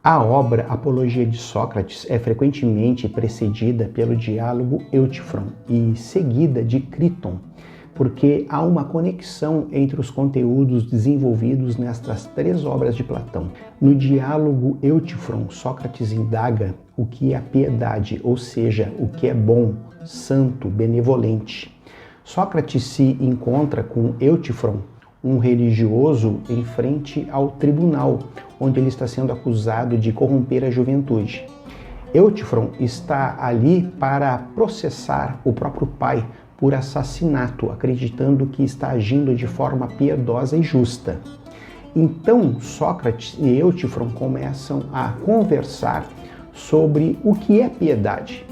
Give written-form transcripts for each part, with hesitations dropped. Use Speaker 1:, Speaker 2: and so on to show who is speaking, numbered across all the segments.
Speaker 1: A obra Apologia de Sócrates é frequentemente precedida pelo diálogo Eutífron e seguida de Críton, porque há uma conexão entre os conteúdos desenvolvidos nestas três obras de Platão. No diálogo Eutífron, Sócrates indaga o que é a piedade, ou seja, o que é bom, santo, benevolente. Sócrates se encontra com Eutífron, um religioso, em frente ao tribunal, onde ele está sendo acusado de corromper a juventude. Eutífron está ali para processar o próprio pai por assassinato, acreditando que está agindo de forma piedosa e justa. Então, Sócrates e Eutífron começam a conversar sobre o que é piedade.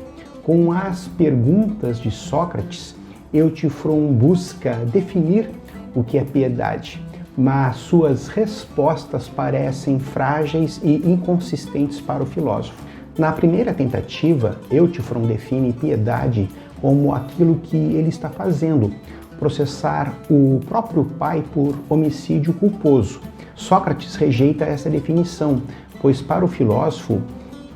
Speaker 1: Com as perguntas de Sócrates, Eutífron busca definir o que é piedade, mas suas respostas parecem frágeis e inconsistentes para o filósofo. Na primeira tentativa, Eutífron define piedade como aquilo que ele está fazendo, processar o próprio pai por homicídio culposo. Sócrates rejeita essa definição, pois para o filósofo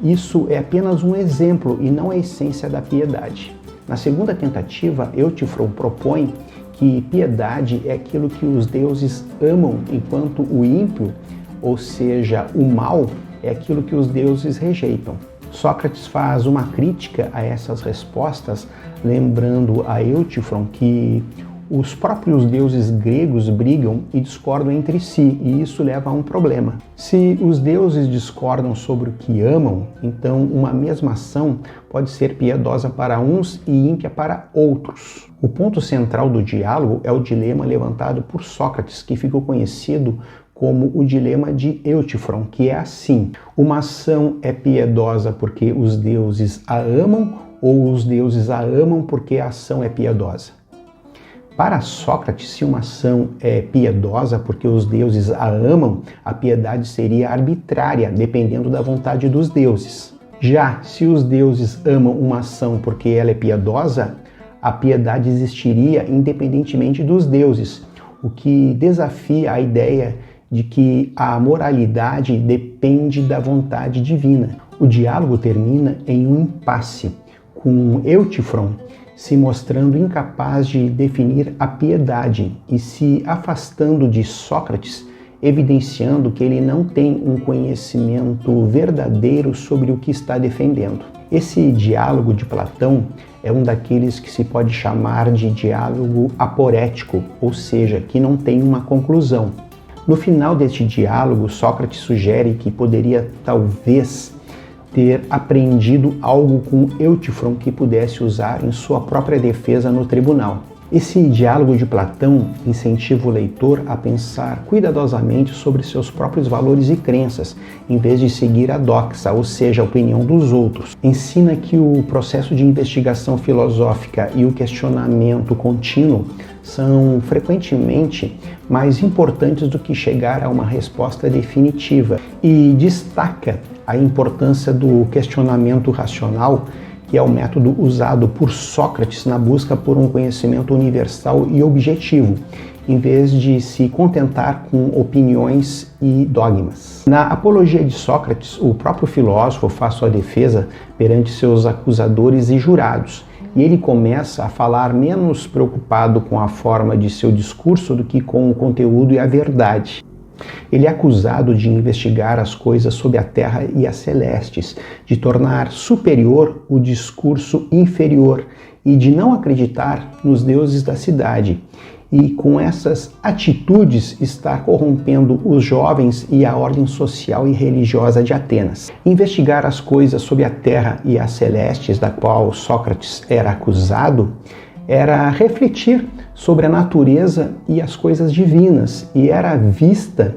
Speaker 1: isso é apenas um exemplo e não a essência da piedade. Na segunda tentativa, Eutífron propõe que piedade é aquilo que os deuses amam, enquanto o ímpio, ou seja, o mal, é aquilo que os deuses rejeitam. Sócrates faz uma crítica a essas respostas, lembrando a Eutífron que os próprios deuses gregos brigam e discordam entre si, e isso leva a um problema. Se os deuses discordam sobre o que amam, então uma mesma ação pode ser piedosa para uns e ímpia para outros. O ponto central do diálogo é o dilema levantado por Sócrates, que ficou conhecido como o dilema de Eutífron, que é assim: uma ação é piedosa porque os deuses a amam, ou os deuses a amam porque a ação é piedosa? Para Sócrates, se uma ação é piedosa porque os deuses a amam, a piedade seria arbitrária, dependendo da vontade dos deuses. Já se os deuses amam uma ação porque ela é piedosa, a piedade existiria independentemente dos deuses, o que desafia a ideia de que a moralidade depende da vontade divina. O diálogo termina em um impasse, com Eutífron se mostrando incapaz de definir a piedade e se afastando de Sócrates, evidenciando que ele não tem um conhecimento verdadeiro sobre o que está defendendo. Esse diálogo de Platão é um daqueles que se pode chamar de diálogo aporético, ou seja, que não tem uma conclusão. No final deste diálogo, Sócrates sugere que poderia talvez ter aprendido algo com Eutífron que pudesse usar em sua própria defesa no tribunal. Esse diálogo de Platão incentiva o leitor a pensar cuidadosamente sobre seus próprios valores e crenças, em vez de seguir a doxa, ou seja, a opinião dos outros. Ensina que o processo de investigação filosófica e o questionamento contínuo são frequentemente mais importantes do que chegar a uma resposta definitiva, e destaca a importância do questionamento racional, que é o método usado por Sócrates na busca por um conhecimento universal e objetivo, em vez de se contentar com opiniões e dogmas. Na Apologia de Sócrates, o próprio filósofo faz sua defesa perante seus acusadores e jurados, e ele começa a falar menos preocupado com a forma de seu discurso do que com o conteúdo e a verdade. Ele é acusado de investigar as coisas sob a terra e as celestes, de tornar superior o discurso inferior e de não acreditar nos deuses da cidade. E com essas atitudes está corrompendo os jovens e a ordem social e religiosa de Atenas. Investigar as coisas sob a terra e as celestes, da qual Sócrates era acusado, era refletir sobre a natureza e as coisas divinas, e era vista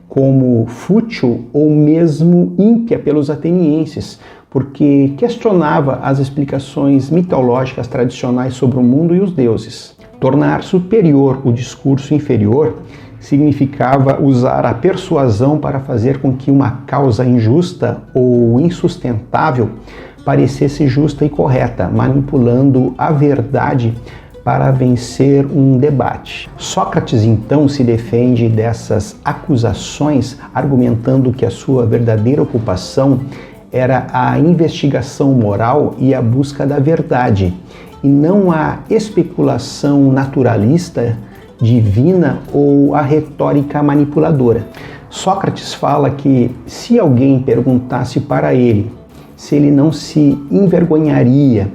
Speaker 1: como fútil ou mesmo ímpia pelos atenienses, porque questionava as explicações mitológicas tradicionais sobre o mundo e os deuses. Tornar superior o discurso inferior significava usar a persuasão para fazer com que uma causa injusta ou insustentável parecesse justa e correta, manipulando a verdade para vencer um debate. Sócrates então se defende dessas acusações, argumentando que a sua verdadeira ocupação era a investigação moral e a busca da verdade, e não a especulação naturalista, divina ou a retórica manipuladora. Sócrates fala que se alguém perguntasse para ele se ele não se envergonharia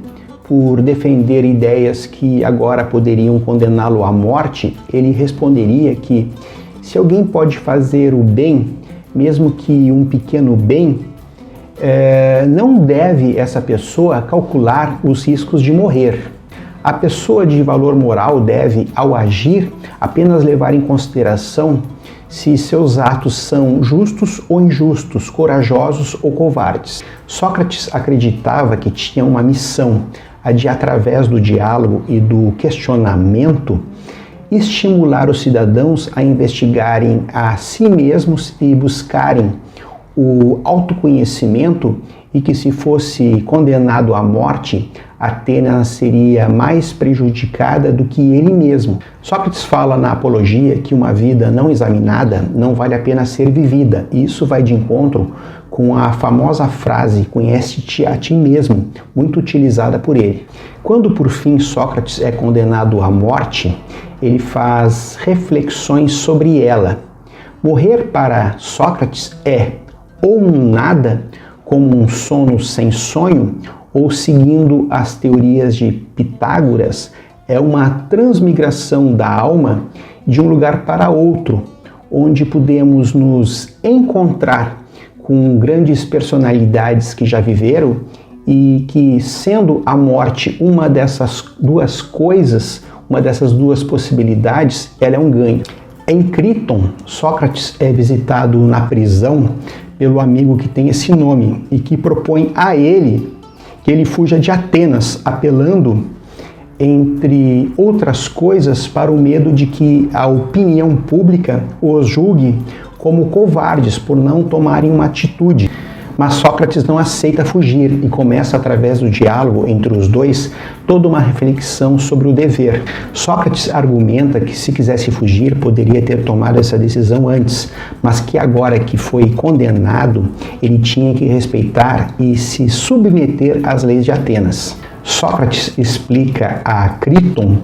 Speaker 1: por defender ideias que agora poderiam condená-lo à morte, ele responderia que se alguém pode fazer o bem, mesmo que um pequeno bem, não deve essa pessoa calcular os riscos de morrer. A pessoa de valor moral deve, ao agir, apenas levar em consideração se seus atos são justos ou injustos, corajosos ou covardes. Sócrates acreditava que tinha uma missão, a de, através do diálogo e do questionamento, estimular os cidadãos a investigarem a si mesmos e buscarem o autoconhecimento, e que se fosse condenado à morte, Atenas seria mais prejudicada do que ele mesmo. Sócrates fala na Apologia que uma vida não examinada não vale a pena ser vivida, e isso vai de encontro com a famosa frase "conhece-te a ti mesmo", muito utilizada por ele. Quando por fim Sócrates é condenado à morte, ele faz reflexões sobre ela. Morrer para Sócrates é ou um nada, como um sono sem sonho, ou, seguindo as teorias de Pitágoras, é uma transmigração da alma de um lugar para outro, onde podemos nos encontrar com grandes personalidades que já viveram e que, sendo a morte uma dessas duas coisas, uma dessas duas possibilidades, ela é um ganho. Em Criton, Sócrates é visitado na prisão pelo amigo que tem esse nome e que propõe a ele que ele fuja de Atenas, apelando, entre outras coisas, para o medo de que a opinião pública os julgue como covardes por não tomarem uma atitude. Mas Sócrates não aceita fugir e começa, através do diálogo entre os dois, toda uma reflexão sobre o dever. Sócrates argumenta que, se quisesse fugir, poderia ter tomado essa decisão antes, mas que agora que foi condenado, ele tinha que respeitar e se submeter às leis de Atenas. Sócrates explica a Criton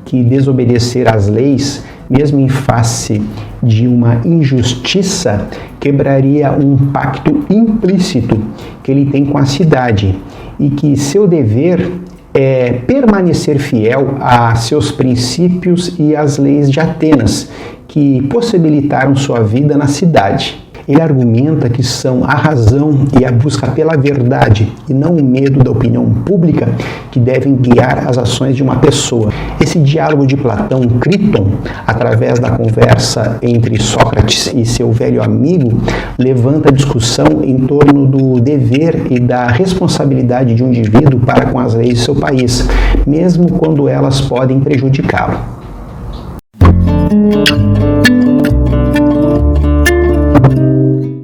Speaker 1: que desobedecer às leis, mesmo em face de uma injustiça, quebraria um pacto implícito que ele tem com a cidade, e que seu dever é permanecer fiel a seus princípios e às leis de Atenas, que possibilitaram sua vida na cidade. Ele argumenta que são a razão e a busca pela verdade, e não o medo da opinião pública, que devem guiar as ações de uma pessoa. Esse diálogo de Platão, Criton, através da conversa entre Sócrates e seu velho amigo, levanta a discussão em torno do dever e da responsabilidade de um indivíduo para com as leis de seu país, mesmo quando elas podem prejudicá-lo.